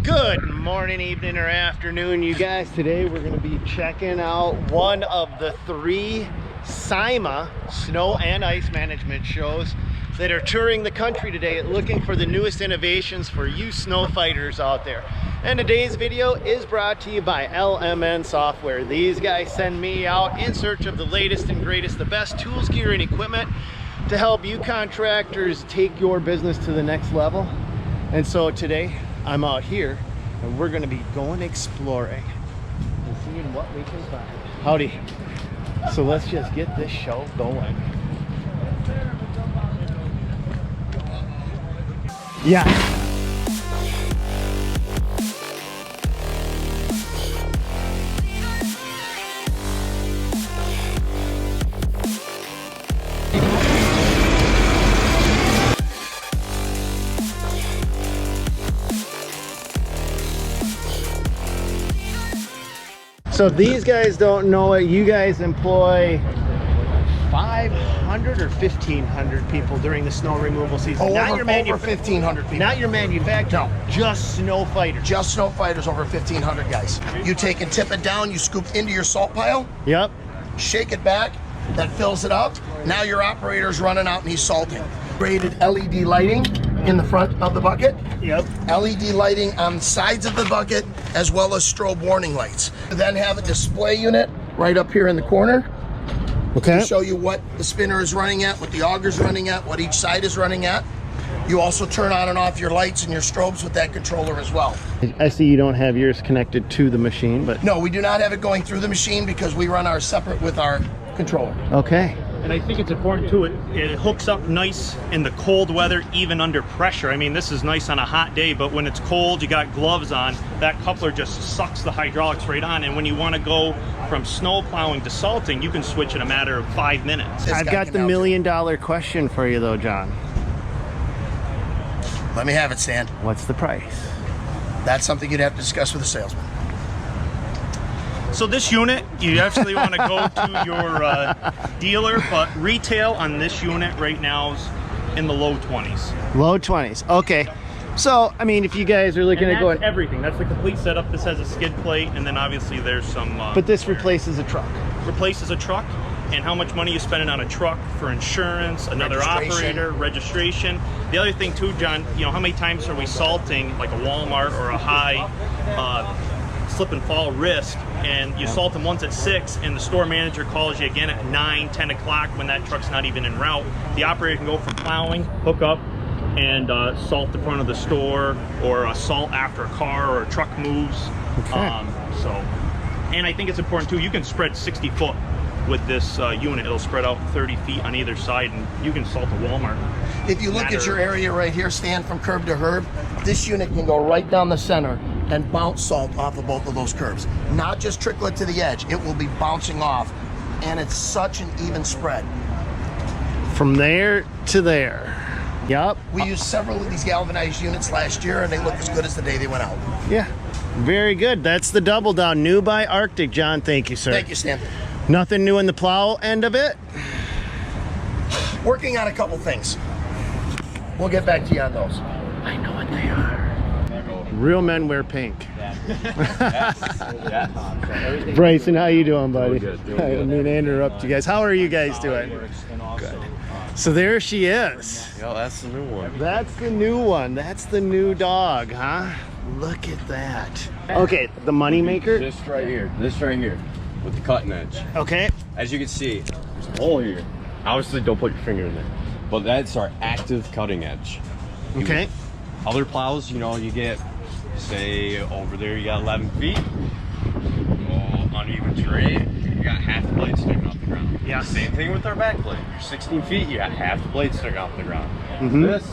Good morning, evening, or afternoon, you guys. Today we're going to be checking out one of the 3 SIMA snow and ice management shows that are touring the country today, looking for the newest innovations for you snow fighters out there. And today's video is brought to you by LMN Software. These guys send me out in search of the latest and greatest, the best tools, gear, and equipment to help you contractors take your business to the next level. And so today I'm out here and we're going to be going exploring and seeing what we can find. Howdy. So let's just get this show going. Yeah. So if these guys don't know it, you guys employ 500 or 1,500 people during the snow removal season. Over 1,500 people. Not your manufacturer, no. Just snow fighters. Just snow fighters, over 1,500 guys. You take and tip it down, you scoop into your salt pile. Yep. Shake it back, that fills it up. Now your operator's running out and he's salting. Rated LED lighting in the front of the bucket. Yep. LED lighting on the sides of the bucket, as well as strobe warning lights. You then have a display unit right up here in the corner. Okay. To show you what the spinner is running at, what the auger's running at, what each side is running at. You also turn on and off your lights and your strobes with that controller as well. I see you don't have yours connected to the machine, but... No, we do not have it going through the machine because we run ours separate with our controller. Okay. And I think it's important too, it hooks up nice in the cold weather, even under pressure. I mean, this is nice on a hot day, but when it's cold, you got gloves on, that coupler just sucks the hydraulics right on. And when you want to go from snow plowing to salting, you can switch in a matter of 5 minutes. I've got the $1 million question for you though, John. Let me have it, Stan. What's the price? That's something you'd have to discuss with a salesman. So this unit, you actually want to go to your dealer, but retail on this unit right now is in the low 20s. Low 20s. Okay. So, I mean, if you guys are looking at going... everything. That's the complete setup. This has a skid plate, and then obviously there's some... but this replaces a truck. Replaces a truck, and how much money you spending on a truck for insurance, another operator, registration. The other thing too, John, you know, how many times are we salting like a Walmart or a high slip and fall risk, and you salt them once at 6 and the store manager calls you again at 9, 10 o'clock when that truck's not even en route. The operator can go from plowing, hook up, and salt the front of the store, or salt after a car or a truck moves. Okay. And I think it's important too, you can spread 60 foot with this unit. It'll spread out 30 feet on either side, and you can salt a Walmart. If you look at your area right here, Stan, from curb to curb, this unit can go right down the center and bounce salt off of both of those curves. Not just trickle it to the edge, it will be bouncing off, and it's such an even spread. From there to there. Yep. We used several of these galvanized units last year, and they look as good as the day they went out. Yeah, very good. That's the double down. New by Arctic, John. Thank you, sir. Thank you, Stan. Nothing new in the plow end of it? Working on a couple things. We'll get back to you on those. I know what they are. Real men wear pink. Bryson, how you doing, buddy? Doing good. I didn't mean to interrupt you guys. How are you guys doing? Good. So there she is. Yeah, that's the new one. That's the new one. That's the new dog, huh? Look at that. Okay, the money maker. This right here. This right here. With the cutting edge. Okay. As you can see, there's a hole here. Obviously, don't put your finger in there. But that's our active cutting edge. Okay. Other plows, you know, you get, say, over there you got 11 feet. Uneven terrain, you got half the blade sticking off the ground. Yeah. Same thing with our back blade. You're 16 feet, you got half the blade sticking off the ground. This,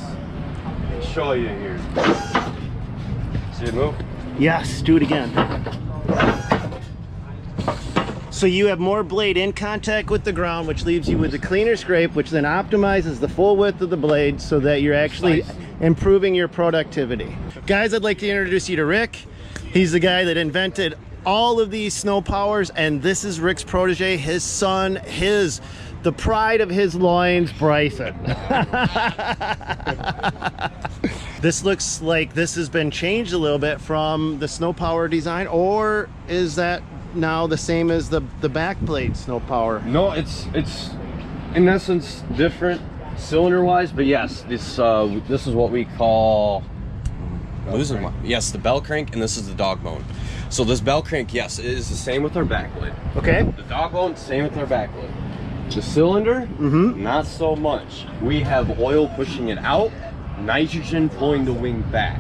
I'll show you here. See it move? Yes, do it again. So you have more blade in contact with the ground, which leaves you with a cleaner scrape, which then optimizes the full width of the blade so that you're actually improving your productivity. Guys, I'd like to introduce you to Rick. He's the guy that invented all of these snow powers, and this is Rick's protege, his son, the pride of his loins, Bryson. This looks like this has been changed a little bit from the Snow Power design, or is that now the same as the backblade Snow Power? No, it's in essence different cylinder wise, but yes, this is what we call yes, the bell crank, and this is the dog bone. So this bell crank, yes, it is the same with our backblade. Okay. The dog bone, same with our backblade. The cylinder, not so much. We have oil pushing it out, nitrogen pulling the wing back.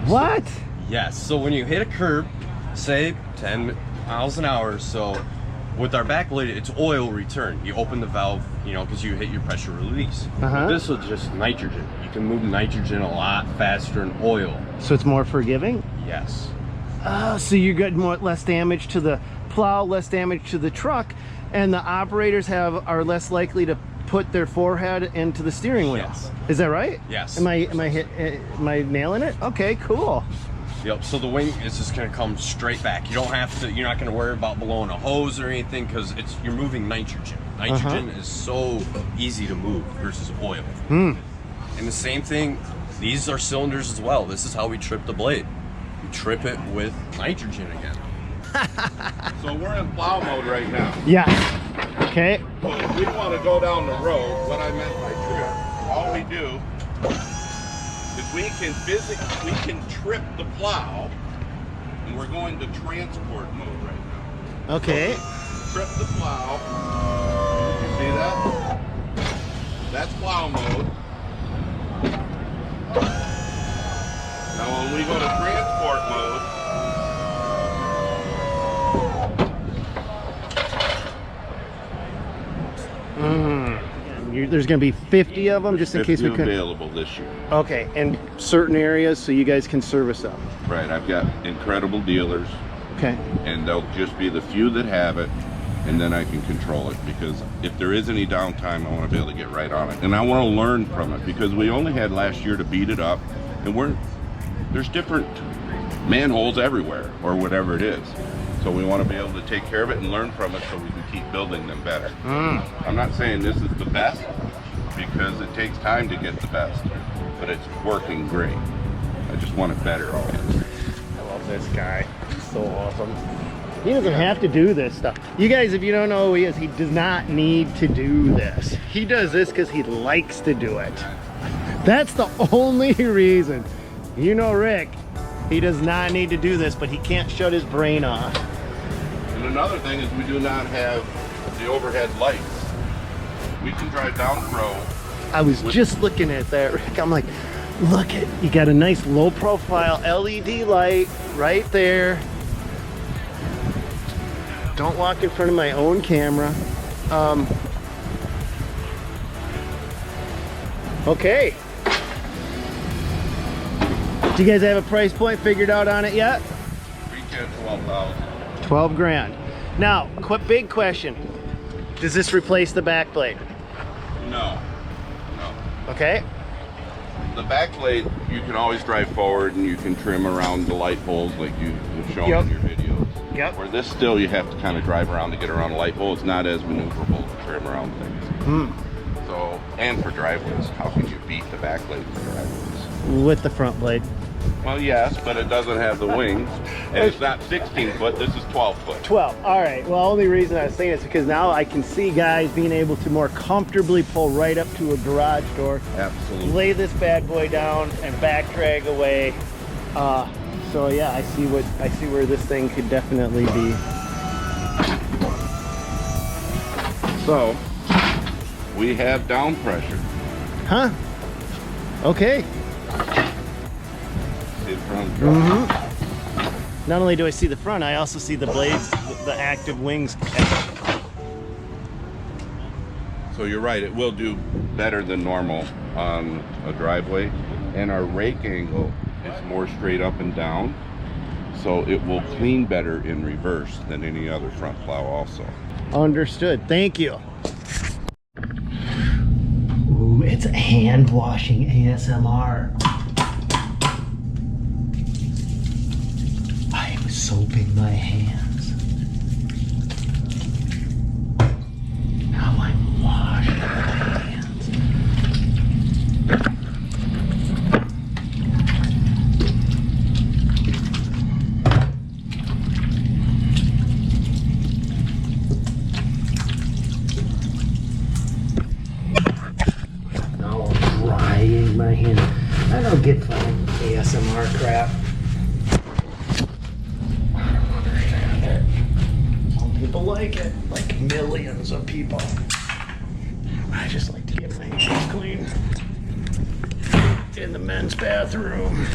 What? Yes, so when you hit a curb, say 10 miles an hour or so, with our backblade, it's oil return. You open the valve, you know, because you hit your pressure release. This was just nitrogen. You can move nitrogen a lot faster than oil. So it's more forgiving? Yes. Oh, so you get less damage to the plow, less damage to the truck, and the operators are less likely to put their forehead into the steering wheel. Yes. Is that right? Yes. Am I nailing it? Okay, cool. Yep, so the wing is just gonna come straight back. You don't have to, you're not gonna worry about blowing a hose or anything, because you're moving nitrogen. Nitrogen is so easy to move versus oil. And the same thing, these are cylinders as well. This is how we trip the blade. We trip it with nitrogen again. So we're in plow mode right now. Yes. Okay. So if we want to go down the road, what I meant by trip, all we do is we can trip the plow, and we're going to transport mode right now. Okay. Trip the plow. You see that? That's plow mode. Now when we go to transport mode, There's going to be 50 of them, just in case we couldn't. available this year. Okay, in certain areas, so you guys can service them. Right, I've got incredible dealers, Okay. and they'll just be the few that have it, and then I can control it, because if there is any downtime, I want to be able to get right on it, and I want to learn from it, because we only had last year to beat it up, and there's different manholes everywhere, or whatever it is. So we want to be able to take care of it and learn from it, so we can keep building them better. I'm not saying this is the best, because it takes time to get the best, but it's working great. I just want it better always. I love this guy. He's so awesome. He doesn't have to do this stuff. You guys, if you don't know who he is, he does not need to do this. He does this because he likes to do it. That's the only reason. You know Rick, he does not need to do this, but he can't shut his brain off. And another thing is we do not have the overhead lights. We can drive down the road. I was just looking at that, Rick. I'm like, look at, you got a nice low profile LED light right there. Don't walk in front of my own camera. Okay. Do you guys have a price point figured out on it yet? Retail 12,000. 12 grand. Now, big question. Does this replace the back blade? No. Okay. The back blade, you can always drive forward and you can trim around the light poles like you've shown Yep. in your videos. Yep. Where this still, you have to kind of drive around to get around a light pole. It's not as maneuverable to trim around things. So, and for driveways, how can you beat the back blade for driveways? With the front blade. Well, yes, but it doesn't have the wings. And it's not 16 foot, this is 12 foot. 12. All right. Well, only reason I was saying is because now I can see guys being able to more comfortably pull right up to a garage door, Absolutely. lay this bad boy down, and back drag away. So yeah, I see where this thing could definitely be. So, we have down pressure. Huh? Okay. See the front? Not only do I see the front, I also see the blades, the active wings. So you're right, it will do better than normal on a driveway. And our rake angle is more straight up and down. So it will clean better in reverse than any other front plow also. Understood. Thank you. Ooh, it's hand washing ASMR. I'm soaping my hands. Now I'm washing my hands. more crap. Some people like it, like millions of people. I just like to get my hands clean in the men's bathroom.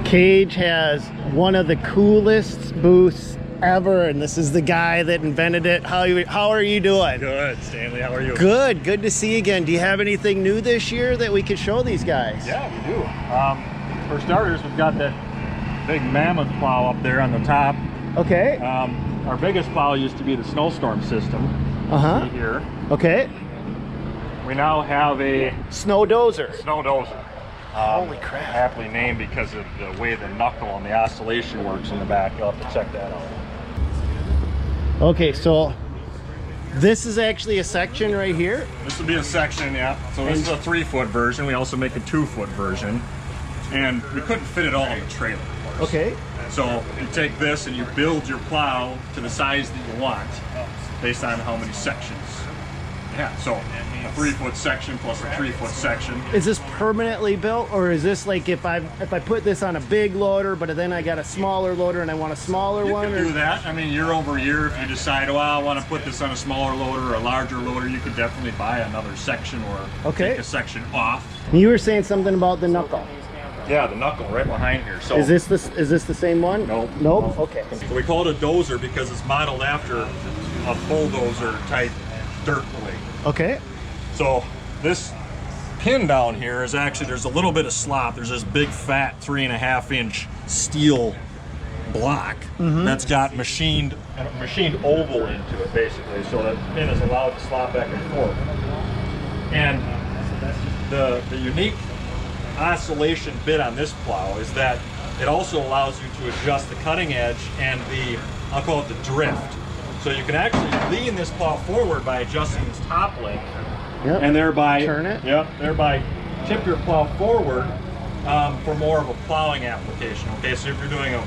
Cage has one of the coolest booths ever, and this is the guy that invented it. How are you doing? Good, Stanley. How are you? Good to see you again. Do you have anything new this year that we could show these guys? Yeah, we do. For starters, we've got that big mammoth plow up there on the top. Okay. Our biggest plow used to be the snowstorm system. Uh-huh. Here. Okay. We now have a Snow Dozer. snow dozer. Holy crap. Aptly named because of the way the knuckle and the oscillation works in the back. You'll have to check that out. Okay, so this is actually a section right here. This would be a section, yeah. So this is a 3-foot version. We also make a 2-foot version. And we couldn't fit it all in the trailer, of course. Okay. So you take this and you build your plow to the size that you want based on how many sections. Yeah, so a 3-foot section plus a 3-foot section. Is this permanently built, or is this like if I put this on a big loader, but then I got a smaller loader and I want a smaller You one? can do that. I mean, year over year, if you decide, well, I want to put this on a smaller loader or a larger loader, you could definitely buy another section or take a section off. You were saying something about the knuckle. Yeah, the knuckle right behind here. So Is this the same one? Nope. Nope. Okay. So we call it a dozer because it's modeled after a bulldozer type dirt blade. Okay. So this pin down here is actually, there's a little bit of slop. There's this big fat 3.5-inch steel block that's got machined oval into it basically, so that pin is allowed to slop back and forth. And the unique oscillation bit on this plow is that it also allows you to adjust the cutting edge and the, I'll call it the drift. So you can actually lean this plow forward by adjusting this top link, and thereby turn it. Yep, thereby tip your plow forward for more of a plowing application. Okay, so if you're doing a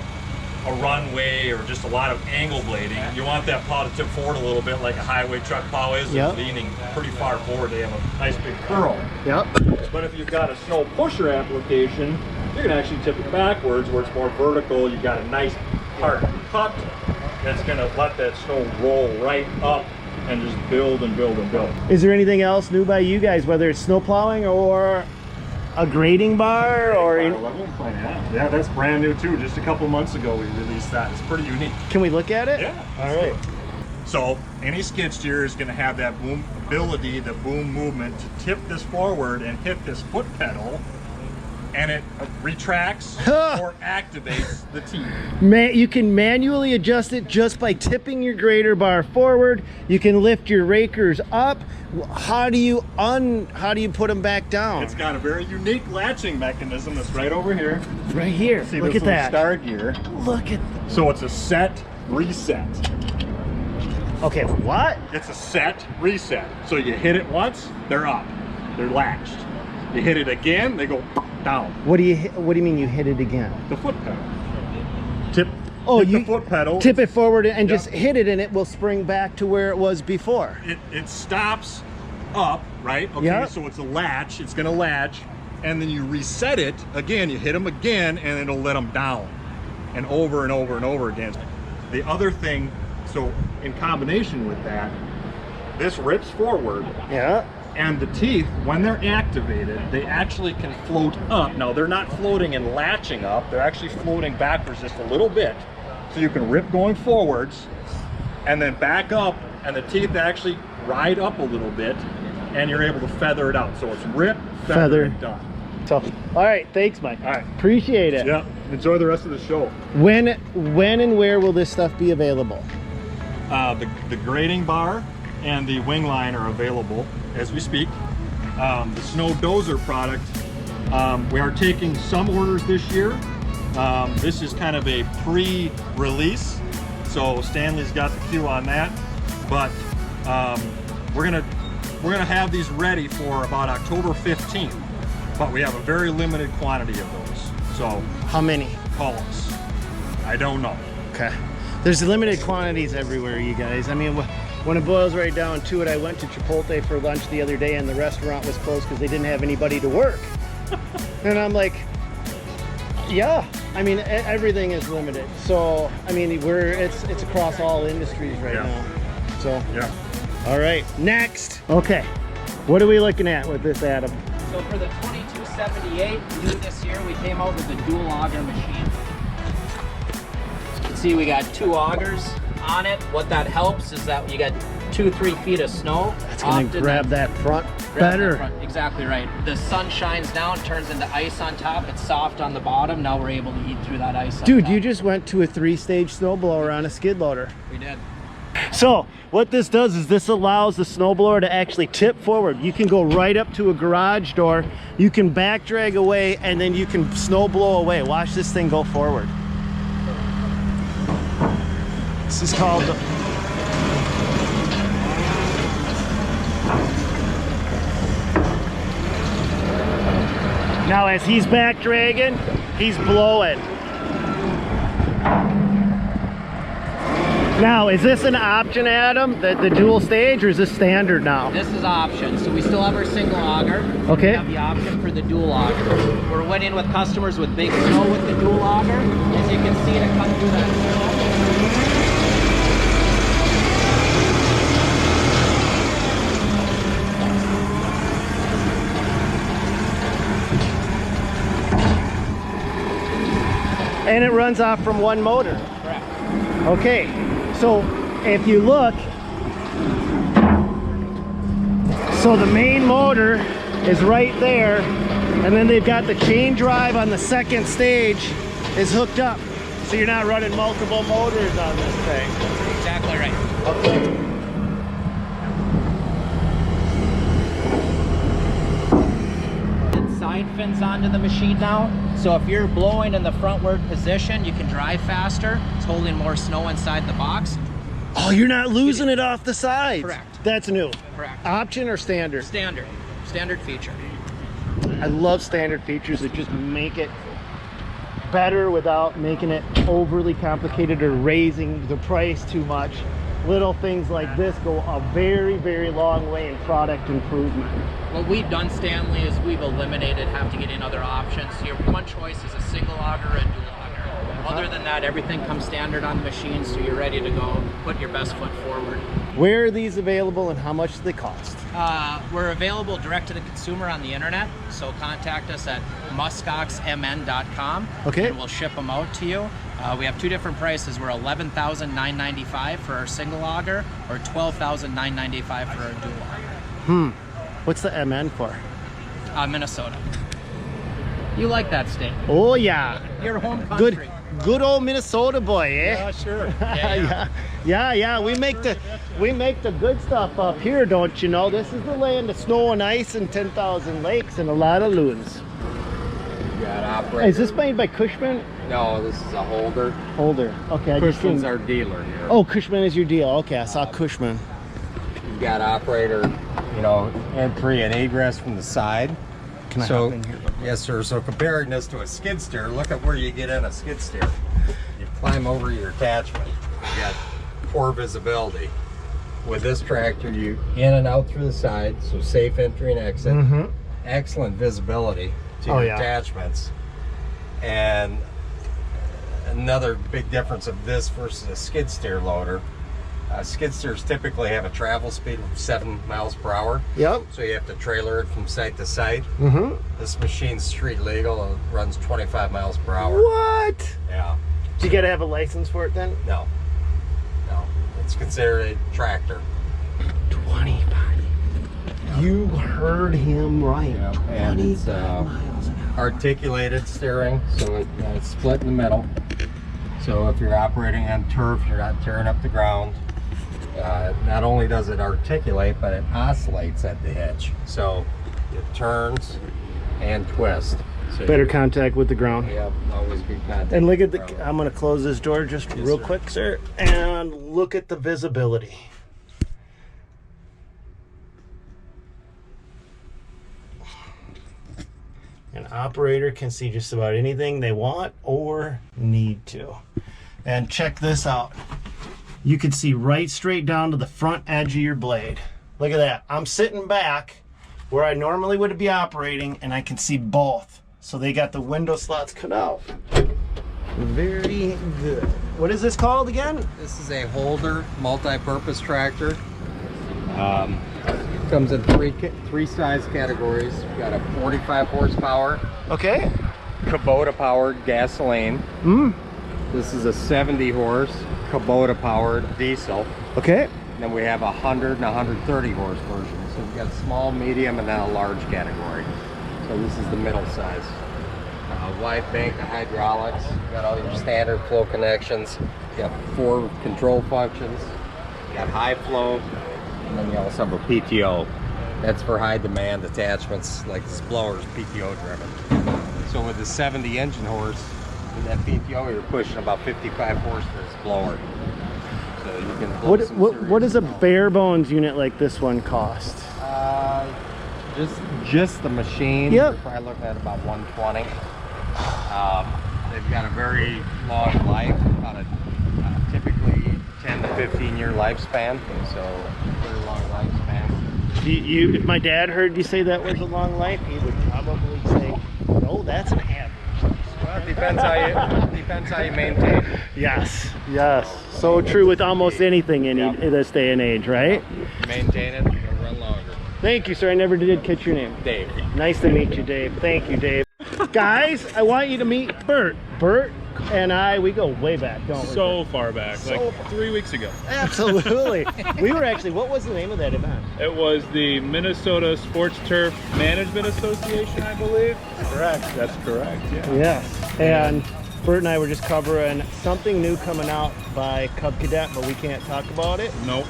runway or just a lot of angle blading, you want that plow to tip forward a little bit like a highway truck plow is. Yep. Leaning pretty far forward. They have a nice big curl. Yep. But if you've got a snow pusher application, you can actually tip it backwards where it's more vertical. You've got a nice hard cut that's going to let that snow roll right up and just build and build and build. Is there anything else new by you guys, whether it's snow plowing or a grading bar or? Yeah, that's brand new too. Just a couple months ago we released that. It's pretty unique. Can we look at it? Yeah. All right. So any skid steer is going to have that boom ability, the boom movement to tip this forward and hit this foot pedal, and it retracts or activates the teeth. You can manually adjust it just by tipping your grader bar forward. You can lift your rakers up. How do you put them back down? It's got a very unique latching mechanism that's right over here. Right here. See, look this at that. Star gear. Look at. So it's a set reset. Okay, what? It's a set reset. So you hit it once, they're up, they're latched. You hit it again, they go down. What do you mean you hit it again? The foot pedal. Tip Oh, the foot pedal. Tip it forward and just hit it, and it will spring back to where it was before. It stops up, right? Okay, Yep. so it's a latch. It's gonna latch, and then you reset it again. You hit them again, and it'll let them down, and over and over and over again. The other thing, so in combination with that, this rips forward. Yeah. And the teeth, when they're activated, they actually can float up. Now, they're not floating and latching up. They're actually floating backwards just a little bit. So you can rip going forwards and then back up, and the teeth actually ride up a little bit, and you're able to feather it out. So it's rip, feather, and done. So, all right, thanks, Mike. All right. Appreciate it. Yeah, enjoy the rest of the show. When and where will this stuff be available? The grading bar and the wing line are available as we speak. The Snow Dozer product, we are taking some orders this year. This is kind of a pre-release, so Stanley's got the cue on that. But we're gonna have these ready for about October 15th. But we have a very limited quantity of those. So How many? call us. I don't know. Okay. There's limited quantities everywhere, you guys. I mean, when it boils right down to it, I went to Chipotle for lunch the other day, and the restaurant was closed because they didn't have anybody to work. And I'm like, Yeah, I mean everything is limited. So I mean it's across all industries right now. So Yeah. all right, next. Okay, what are we looking at with this, Adam? So for the 2278 new this year, we came out with a dual auger machine. As you can see, we got 2 augers on it. What that helps is that you got 2-3 feet of snow. It's gonna grab that front better. Exactly right. The sun shines down, turns into ice on top. It's soft on the bottom. Now we're able to eat through that ice. Dude, you just went to a 3-stage snowblower on a skid loader. We did. So what this does is this allows the snowblower to actually tip forward. You can go right up to a garage door, you can back drag away, and then you can snow blow away. Watch this thing go forward. This is called the... Now as he's back dragging, he's blowing. Now, is this an option, Adam, the dual stage, or is this standard now? This is option. So we still have our single auger. Okay. We have the option for the dual auger. We're winning with customers with big snow with the dual auger. As you can see, to cut through that snow. And it runs off from one motor. Correct. Okay, so if you look, so the main motor is right there, and then they've got the chain drive on the second stage is hooked up. So you're not running multiple motors on this thing. Exactly right. Okay. Side fins onto the machine now. So if you're blowing in the frontward position, you can drive faster. It's holding more snow inside the box. Oh, you're not losing it off the sides. Correct. That's new. Correct. Option or standard? Standard feature. I love standard features that just make it better without making it overly complicated or raising the price too much. Little things like this go a very, very long way in product improvement. What we've done, Stanley, is we've eliminated having to get in other options. Your one choice is a single auger or a dual auger. Other than that, everything comes standard on the machine, so you're ready to go. Put your best foot forward. Where are these available and how much do they cost? We're available direct to the consumer on the internet, so contact us at muskoxmn.com. Okay. And we'll ship them out to you. We have 2 different prices. We're $11,995 for our single auger, or $12,995 for our dual auger. What's the MN for? Minnesota. You like that state? Oh yeah. Your home country. Good old Minnesota boy, eh? Yeah, sure. Yeah. We make the good stuff up here, don't you know? This is the land of snow and ice and 10,000 lakes and a lot of loons. You got operator. Is this made by Cushman? No, this is a holder. Holder. Okay. I just Cushman's seen... our dealer here. Oh, Cushman is your deal. Okay, I saw Cushman. You got operator, you know, entry and egress from the side. Can I So, hop in here? yes, sir. So comparing this to a skid steer, look at where you get in a skid steer. You climb over your attachment. You got poor visibility. With this tractor, you in and out through the side, so safe entry and exit. Excellent visibility to your attachments. And another big difference of this versus a skid steer loader. Skid steers typically have a travel speed of 7 miles per hour. Yep. So you have to trailer it from site to site. This machine's street legal. It runs 25 miles per hour. What? Yeah. Do you gotta have a license for it then? No. It's considered a tractor. 25. You heard him right. And it's 25 miles an hour. articulated steering, so it's split in the middle. So if you're operating on turf, you're not tearing up the ground. Not only does it articulate, but it oscillates at the hitch. So it turns and twists. So Better contact with the ground. Yep, always good contact. And look at with the, I'm gonna close this door just Yes, real sir. quick, sir. And look at the visibility. An operator can see just about anything they want or need to. And check this out. You can see right straight down to the front edge of your blade. Look at that. I'm sitting back where I normally would be operating, and I can see both. So they got the window slots cut out. Very good. What is this called again? This is a holder multi-purpose tractor. Comes in three size categories. We've got a 45 horsepower Okay. Kubota powered gasoline. This is a 70 horse Kubota powered diesel. Okay. And then we have a 100 and 130 horse version. So we've got a small, medium, and then a large category. So this is the middle size. Wide bank of hydraulics. You've got all your standard flow connections. You got 4 control functions. You got high flow, and then you also have a PTO. That's for high demand attachments like this blower is PTO driven. So with the 70 engine horse, with that PTO, you're pushing about 55 horse for this blower. So you can blow some What does a serious snow. bare bones unit like this one cost? Just the machine. Yep. You're probably looking at about 120. They've got a very long life, about a typically 10 to 15 year lifespan. So very long lifespan. If my dad heard you say that was a long life, he would probably say, "No, that's an average." Well, it depends how you maintain it. Yes, yes. So true with almost anything in this day and age, right? Maintain it, it'll run longer. Thank you, sir. I never did catch your name. Dave. Nice to meet you, Dave. Thank you, Dave. Guys, I want you to meet Bert. Bert and I, we go way back, don't we? So far back, So like far. 3 weeks ago. Absolutely. We were actually, what was the name of that event? It was the Minnesota Sports Turf Management Association, I believe. Correct. That's correct, yeah. Yes. And Bert and I were just covering something new coming out by Cub Cadet, but we can't talk about it. Nope,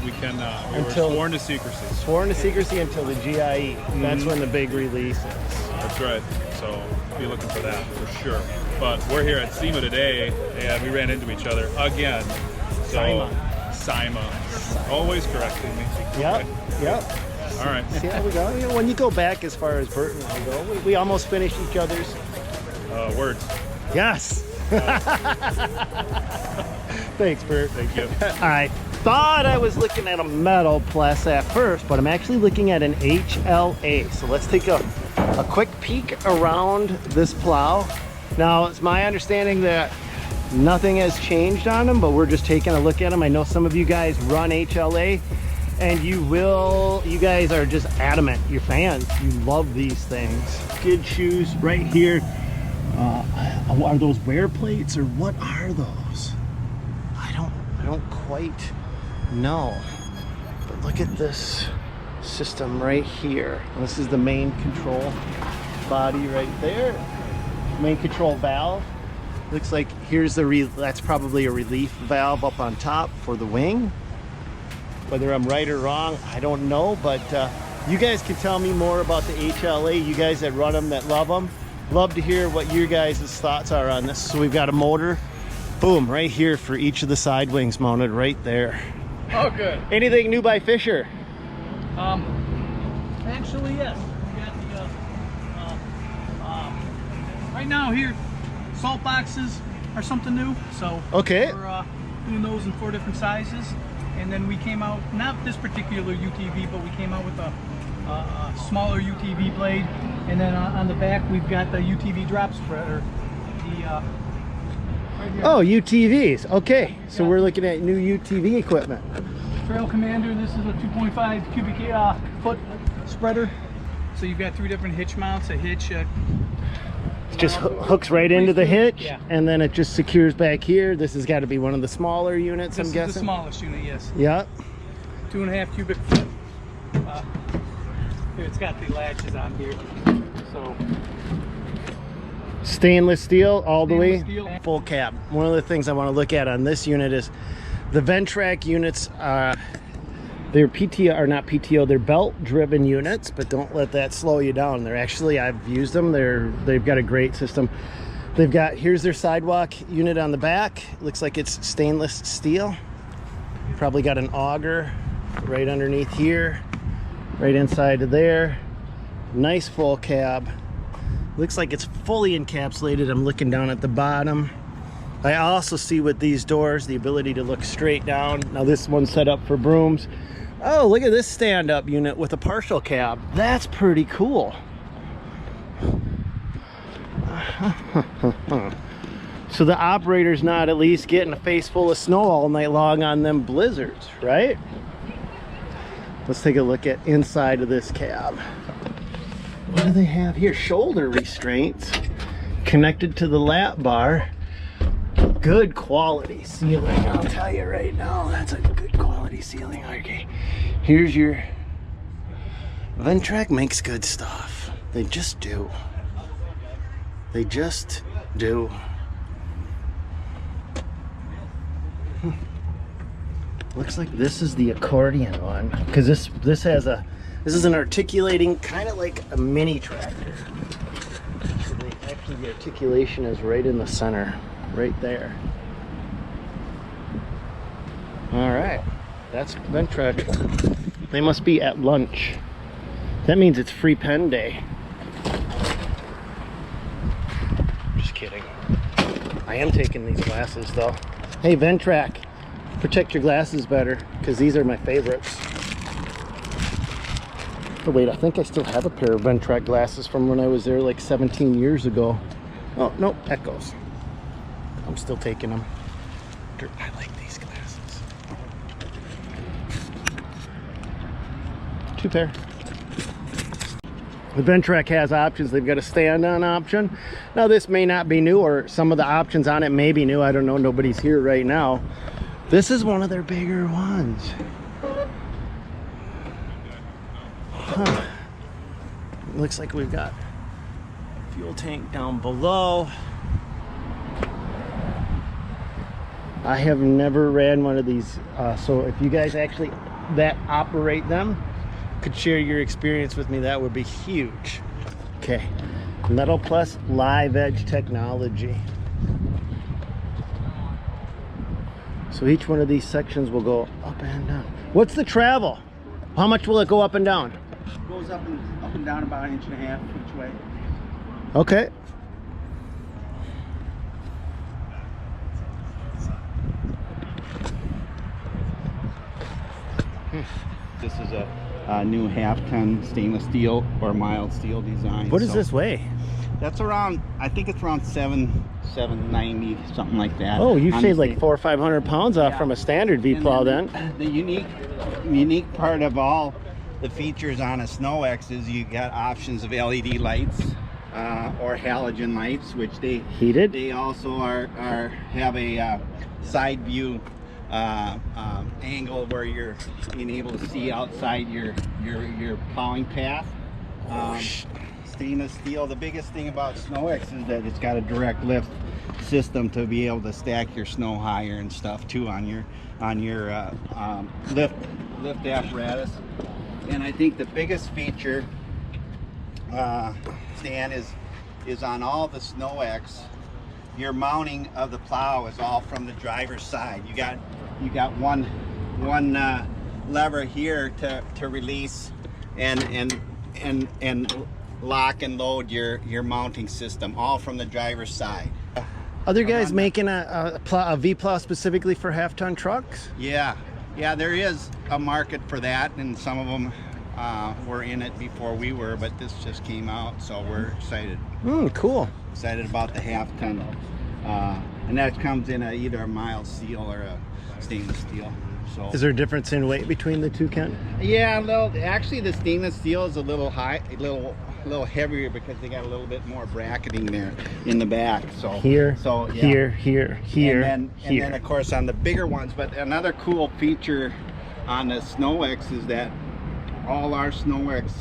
we cannot. We Until- were sworn to secrecy. Sworn to secrecy until the GIE. That's when the big release is. That's right. So be looking for that for sure. But we're here at SIMA today, and we ran into each other again. So SIMA. Always correcting me. Yep. Okay. Yep. All right. See how we go? You know, when you go back as far as Bert and I go, we almost finished each other's. Words. Yes. Thanks, Bert. Thank you. I thought I was looking at a metal plus at first, but I'm actually looking at an HLA. So let's take a quick peek around this plow. Now, it's my understanding that nothing has changed on them, but we're just taking a look at them. I know some of you guys run HLA, and you guys are just adamant. You're fans. You love these things. Skid shoes right here. Are those wear plates or what are those? I don't quite know. But look at this system right here. This is the main control body right there. Main control valve. Looks like here's that's probably a relief valve up on top for the wing. Whether I'm right or wrong, I don't know, but you guys can tell me more about the HLA. You guys that run them, that love them. Love to hear what your guys' thoughts are on this. So we've got a motor, boom, right here for each of the side wings mounted right there. Oh, good. Anything new by Fisher? Actually, yes. We got the, right now here, salt boxes are something new. So Okay. we're doing those in 4 different sizes. And then we came out, not this particular UTV, but we came out with a smaller UTV blade. And then on the back, we've got the UTV drop spreader. Right here. Oh, UTVs. Okay. So we're looking at new UTV equipment. Trail Commander, this is a 2.5 cubic foot spreader. So you've got 3 different hitch mounts, a hitch, It just hooks right into the hitch, Yeah. and then it just secures back here. This has got to be one of the smaller units, this I'm is guessing. the smallest unit, yes. Yep. 2.5 cubic foot. Here, it's got the latches on here. So Stainless steel all the way. Stainless steel. Full cab. One of the things I want to look at on this unit is the Ventrac units. They're PTO, or not PTO, they're belt driven units, but don't let that slow you down. They're actually, I've used them, they've got a great system. They've got, here's their sidewalk unit on the back. Looks like it's stainless steel. Probably got an auger right underneath here, right inside of there. Nice full cab. Looks like it's fully encapsulated. I'm looking down at the bottom. I also see with these doors the ability to look straight down. Now this one's set up for brooms. Oh, look at this stand-up unit with a partial cab. That's pretty cool. So the operator's not at least getting a face full of snow all night long on them blizzards, right? Let's take a look at inside of this cab. What do they have here? Shoulder restraints connected to the lap bar. Good quality sealing, I'll tell you right now. That's a good quality sealing. Okay, here's your Ventrac. Makes good stuff. They just do. They just do. Looks like this is the accordion one, because this is an articulating, kind of like a mini tractor. So actually the articulation is right in the center, right there. All right, that's Ventrac. They must be at lunch. That means it's free pen day. Just kidding. I am taking these glasses though. Hey Ventrac, protect your glasses better, because these are my favorites. Oh wait, I think I still have a pair of Ventrac glasses from when I was there like 17 years ago. Oh, no, Echoes. I'm still taking them. I like these glasses. 2 pair. The Ventrac has options. They've got a stand-on option. Now this may not be new, or some of the options on it may be new. I don't know, nobody's here right now. This is one of their bigger ones. Huh. Looks like we've got fuel tank down below. I have never ran one of these, so if you guys actually that operate them could share your experience with me, that would be huge. Okay, Metal Plus live edge technology. So each one of these sections will go up and down. What's the travel? How much will it go up and down? It goes up and down about 1.5 inches each way. Okay. This is a new half-ton stainless steel or mild steel design. What does this weigh? That's around, I think it's around 790, something like that. Oh, you saved like 400 or 500 pounds off from a standard V-plow then. The unique part of all the features on a SnowEx is you got options of LED lights or halogen lights, which they heated. They also have a side view angle where you're being able to see outside your plowing path. Stainless steel. The biggest thing about SnowEx is that it's got a direct lift system to be able to stack your snow higher and stuff too on your lift apparatus. And I think the biggest feature, Stan, is on all the SnowEx, your mounting of the plow is all from the driver's side. You got one lever here to release and lock and load your mounting system, all from the driver's side. Other guys making a V-plow specifically for half-ton trucks? Yeah, there is a market for that, and some of them were in it before we were, but this just came out, so we're excited. Cool. Excited about the half-ton, and that comes in either a mild steel or a stainless steel. So, is there a difference in weight between the two, Kent? Yeah, actually the stainless steel is a little heavier because they got a little bit more bracketing there in the back. So here, and then of course on the bigger ones. But another cool feature on the SnowEx is that all our SnowEx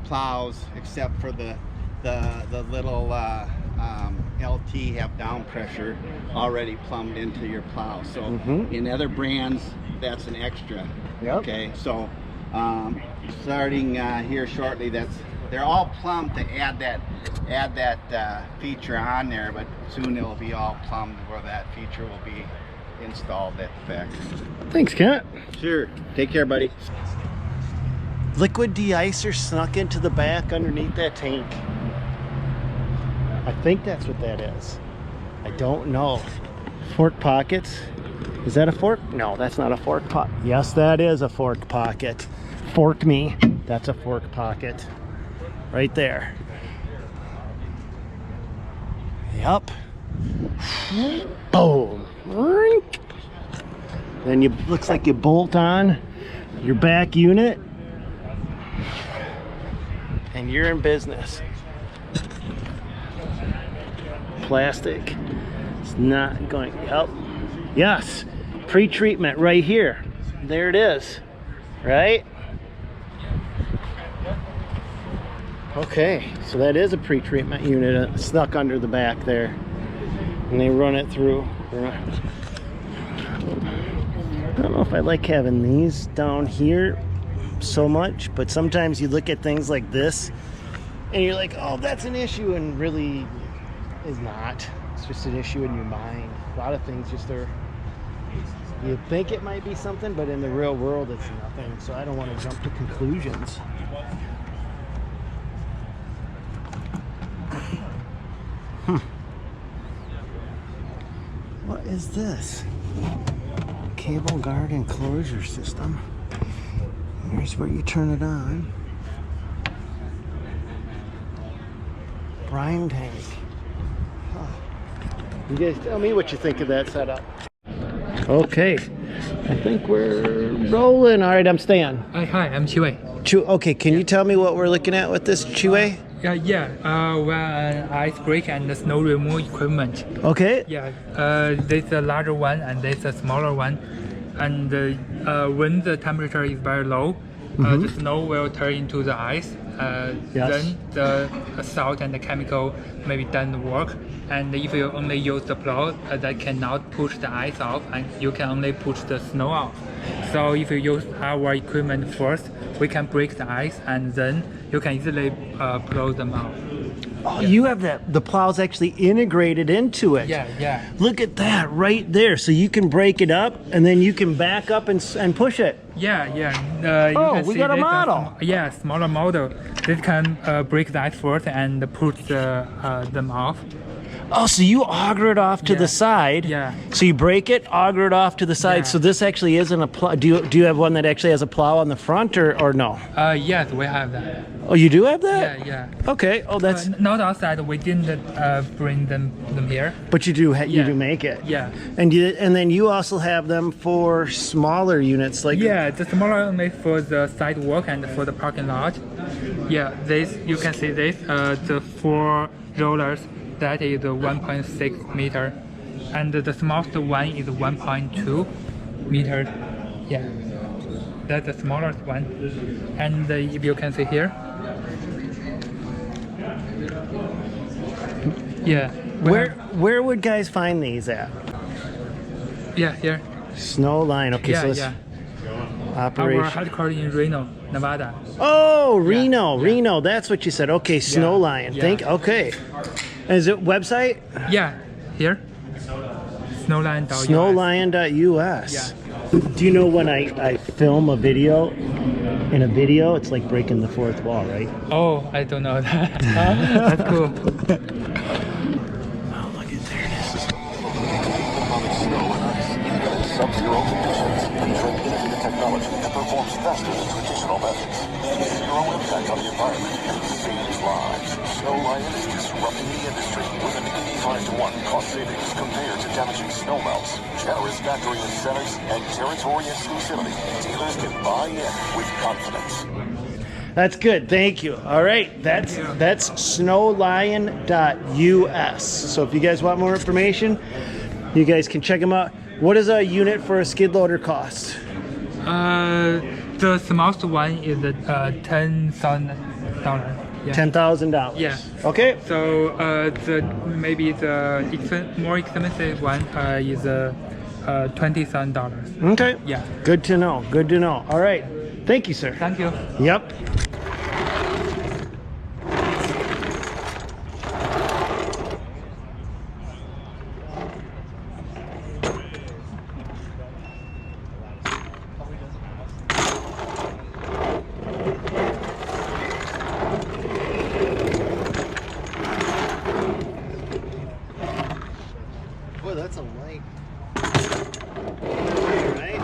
plows, except for the little LT, have down pressure already plumbed into your plow. So in other brands, that's an extra. Yep. Okay, so starting here shortly, they're all plumbed to add that feature on there, but soon it'll be all plumbed where that feature will be installed at the factory. Thanks, Kent. Sure. Take care, buddy. Liquid de-icer snuck into the back underneath that tank. I think that's what that is. I don't know. Fork pockets. Is that a fork? No, that's not a fork pocket. Yes, that is a fork pocket. Fork me. That's a fork pocket. Right there. Yep. Boom. Then you looks like you bolt on your back unit and you're in business. Plastic. It's not going. Yep. Yes. Pre-treatment right here. There it is. Right? Okay, so that is a pre-treatment unit stuck under the back there. And they run it through. I don't know if I like having these down here so much, but sometimes you look at things like this and you're like, oh, that's an issue, and really is not. It's just an issue in your mind. A lot of things just are, you think it might be something, but in the real world it's nothing. So I don't want to jump to conclusions. What is this? Cable guard enclosure system. Here's where you turn it on. Brine tank. Huh. You guys tell me what you think of that setup. Okay, I think we're rolling. All right, I'm Stan. Hi, I'm Chiwei. Okay, can you tell me what we're looking at with this, Chiwei? We're an ice break and the snow removal equipment. Okay. There's a larger one and there's a smaller one. And when the temperature is very low, the snow will turn into the ice. Then the salt and the chemical maybe doesn't work. And if you only use the plow, that cannot push the ice off, and you can only push the snow off. So if you use our equipment first, we can break the ice, and then you can easily plow them out. Oh, you have the plows actually integrated into it. Yeah. Look at that right there. So you can break it up, and then you can back up and push it. You we got a model. Smaller model. This can break the ice first and push them off. Oh, so you auger it off to the side. Yeah. So you break it, auger it off to the side. Yeah. So this actually isn't a plow. Do you have one that actually has a plow on the front, or no? Yes, we have that. Oh, you do have that? Yeah. Okay. Oh, that's not outside. We didn't bring them here. But you do you do make it. Yeah. And then you also have them for smaller units like. Yeah, the smaller only for the sidewalk and for the parking lot. Yeah, this you can see this the 4 rollers. That is 1.6 meter, and the smallest one is 1.2 meter. Yeah, that's the smallest one. And if you can see here, Where would guys find these at? Yeah, here. Snow line. Okay, so let's operation. Our headquarters in Reno, Nevada. Oh, Reno. That's what you said. Okay, Snow Lion. Okay. Is it website? Yeah, here. Snowlion.us. Snowlion.us. Yeah. Do you know when I film a video? In a video, it's like breaking the fourth wall, right? Oh, I don't know that. That's cool. Oh, look at there it is. Snow and ice, even in sub-zero conditions, enter innovative technology that performs faster than traditional methods. Zero impact on the environment and saves lives. Snow Lion is disrupting the industry with an 85-to-1 cost savings compared to damaging snow melts. Generous factory incentives and territory exclusivity. Dealers can buy in with confidence. That's good. Thank you. All right. That's snowlion.us. So if you guys want more information, you guys can check them out. What does a unit for a skid loader cost? The smallest one is $10,000. Yeah. $10,000. Yeah. Okay. So maybe the more expensive one is $20,000. Okay. Yeah. Good to know. Good to know. All right. Thank you, sir. Thank you. Yep. Boy, that's a light. Right?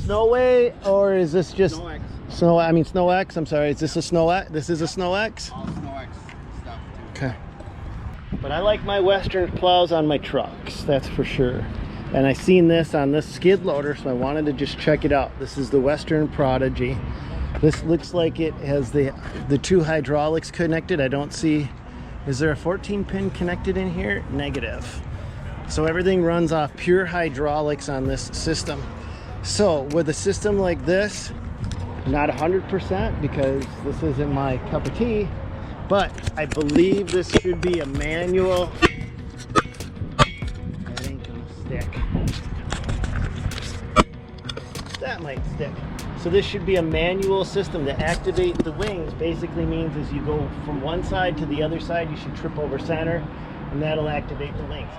Snowway or is this just SnowEx. SnowEx? I'm sorry. Is this a SnowEx? This is a SnowEx? All SnowEx stuff too. Okay. But I like my Western plows on my trucks, that's for sure. And I seen this on this skid loader, so I wanted to just check it out. This is the Western Prodigy. This looks like it has the two hydraulics connected. I don't see, is there a 14 pin connected in here? Negative. So everything runs off pure hydraulics on this system. So with a system like this, not 100% because this isn't my cup of tea, but I believe this should be a manual. That ain't gonna stick. That might stick. So this should be a manual system to activate the wings. Basically means as you go from one side to the other side, you should trip over center, and that'll activate the wings.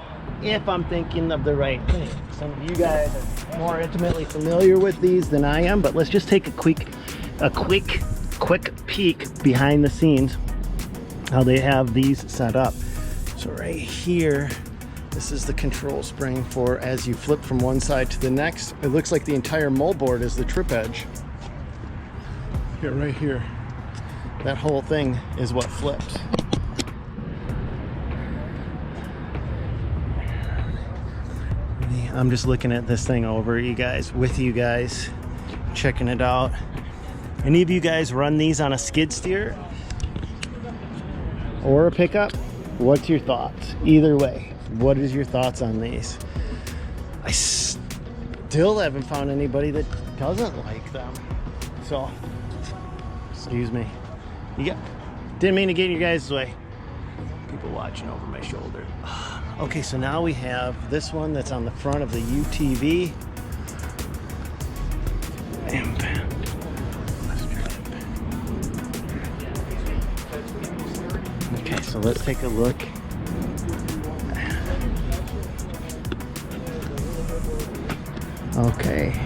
If I'm thinking of the right thing. Some of you guys are more intimately familiar with these than I am, but let's just take a quick peek behind the scenes how they have these set up. So right here, this is the control spring for as you flip from one side to the next. It looks like the entire moldboard is the trip edge. Here, right here. That whole thing is what flips. I'm just looking at this thing over with you guys, checking it out. Any of you guys run these on a skid steer or a pickup? What's your thoughts? Either way, what is your thoughts on these? I still haven't found anybody that doesn't like them. So, excuse me. Didn't mean to get in your guys' way. People watching over my shoulder. Okay, so now we have this one that's on the front of the UTV. Okay, so let's take a look. Okay.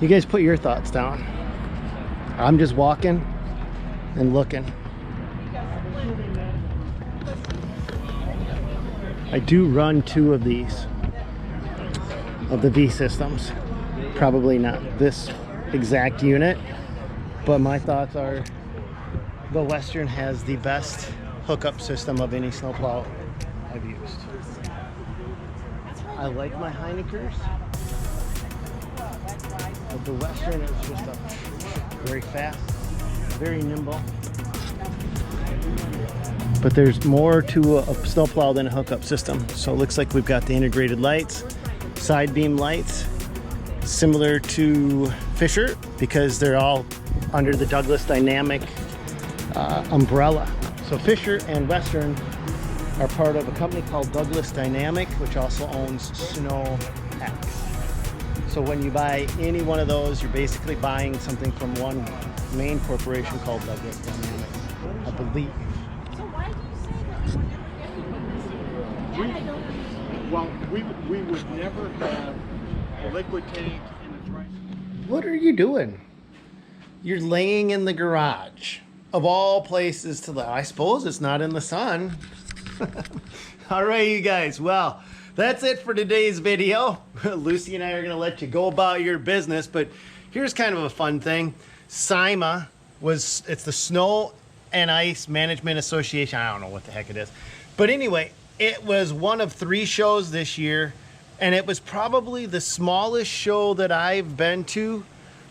You guys put your thoughts down. I'm just walking and looking. I do run 2 of these, of the V systems. Probably not this exact unit, but my thoughts are the Western has the best hookup system of any snowplow I've used. I like my Heinekers, but the Western is just very fast, very nimble. But there's more to a snowplow than a hookup system. So it looks like we've got the integrated lights, side beam lights, similar to Fisher because they're all under the Douglas Dynamic umbrella. So Fisher and Western are part of a company called Douglas Dynamic, which also owns SnowEx. So when you buy any one of those, you're basically buying something from one main corporation called Douglas Dynamic, I believe. We would never have a liquid tank in the dry. What are you doing? You're laying in the garage. Of all places to lay. I suppose it's not in the sun. All right, you guys. Well, that's it for today's video. Lucy and I are going to let you go about your business, but here's kind of a fun thing. SIMA it's the Snow and Ice Management Association. I don't know what the heck it is. But anyway, it was one of 3 shows this year, and it was probably the smallest show that I've been to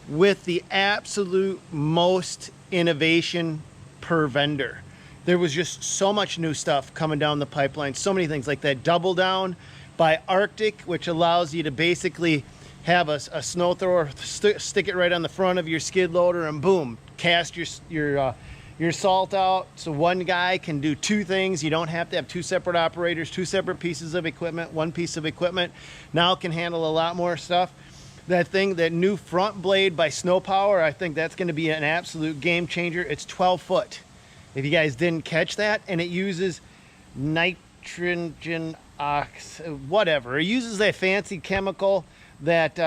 with the absolute most innovation per vendor. There was just so much new stuff coming down the pipeline, so many things like that Double Down by Arctic, which allows you to basically have a snow thrower, stick it right on the front of your skid loader, and boom, cast your salt out. So one guy can do 2 things. You don't have to have 2 separate operators, 2 separate pieces of equipment. One piece of equipment now can handle a lot more stuff. That new front blade by Snow Power, I think that's going to be an absolute game changer. It's 12 foot. If you guys didn't catch that, and it uses nitrogen whatever. It uses that fancy chemical that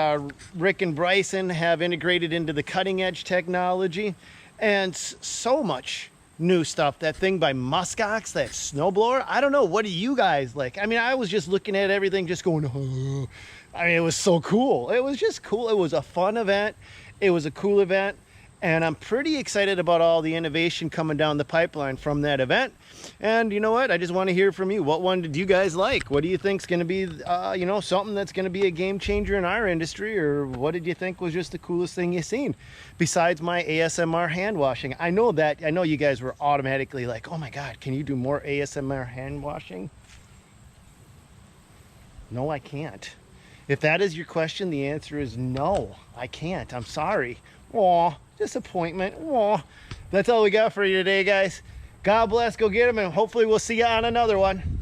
Rick and Bryson have integrated into the cutting edge technology, and so much new stuff. That thing by Muskox, that snowblower. I don't know. What do you guys like? I mean, I was just looking at everything, just going, oh. I mean, it was so cool. It was just cool. It was a fun event. It was a cool event. And I'm pretty excited about all the innovation coming down the pipeline from that event. And you know what? I just want to hear from you. What one did you guys like? What do you think is going to be, you know, something that's going to be a game changer in our industry? Or what did you think was just the coolest thing you've seen besides my ASMR hand washing? I know you guys were automatically like, oh my God, can you do more ASMR hand washing? No, I can't. If that is your question, the answer is no, I can't. I'm sorry. Aw, disappointment. Aw. That's all we got for you today, guys. God bless. Go get them, and hopefully we'll see you on another one.